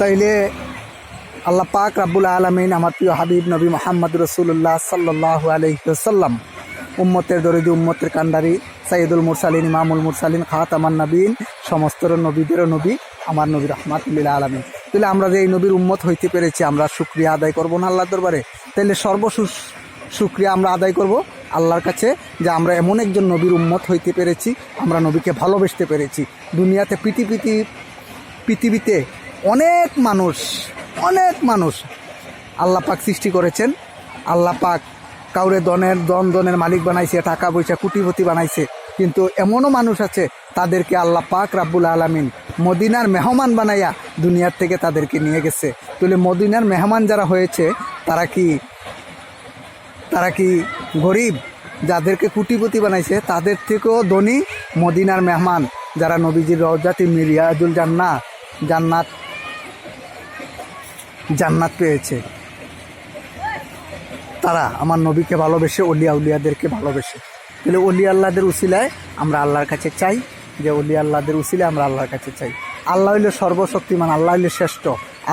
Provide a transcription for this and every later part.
তাইলে আল্লাহ পাক রাব্বুল আলামিন আমার প্রিয় হাবিব নবী মুহাম্মদ রাসূলুল্লাহ সাল্লাল্লাহু আলাইহি ওয়াসাল্লাম উম্মতের দরিদি উম্মতের কান্ডারি সাইয়্যিদুল মুরসালিন ইমামুল মুরসালিন খাতামান নবীন সমস্ত নবীদেরও নবী আমার নবী রাহমাতুল লিল আলামিন। তাহলে আমরা যে এই নবীর উম্মত হইতে পেরেছি আমরা শুকরিয়া আদায় করব না আল্লাহর দরবারে? তাহলে শুকরিয়া আমরা আদায় করব আল্লাহর কাছে যে আমরা এমন একজন নবীর উম্মত হইতে পেরেছি, আমরা নবীকে ভালোবাসতে পেরেছি। দুনিয়াতে পৃথিবীতে অনেক মানুষ আল্লাহ পাক সৃষ্টি করেছেন। আল্লাহ পাক কাউরে দনের মালিক বানাইছে, টাকা পয়সা কোটিপতি বানাইছে, কিন্তু এমনও মানুষ আছে তাদেরকে আল্লাহ পাক রাব্বুল আলামিন মদিনার মেহমান বানাইয়া দুনিয়ার থেকে তাদেরকে নিয়ে গেছে। তাহলে মদিনার মেহমান যারা হয়েছে তারা কি গরিব? যাদেরকে কোটিপতি বানাইছে তাদের থেকেও ধনী মদিনার মেহমান যারা নবীজির রওজাতি মিরিয়াজুল জান্নাত পেয়েছে, তারা আমার নবীকে ভালোবেসে, উলিয়াদেরকে ভালোবেসে। তাহলে আল্লাহদের উসিলায় আমরা আল্লাহর কাছে চাই, যে আল্লাহদের উসিলায় আমরা আল্লাহর কাছে চাই। আল্লাহ হইলে সর্বশক্তিমান, আল্লাহ হইলে শ্রেষ্ঠ,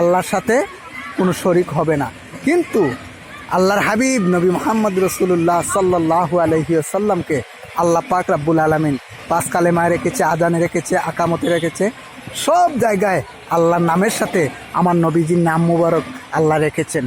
আল্লাহর সাথে কোনো শরিক হবে না। কিন্তু আল্লাহর হাবিব নবী মুহাম্মদ রাসূলুল্লাহ সাল্লাল্লাহু আলাইহি ওয়াসাল্লামকে আল্লাহ পাক রাব্বুল আলামিন 5 কালেমায় রেখেছে, আযানে রেখেছে, আকামতে রেখেছে, সব জায়গায় আল্লাহর নামের সাথে আমার নবীজির নাম মুবারক আল্লাহ রেখেছেন।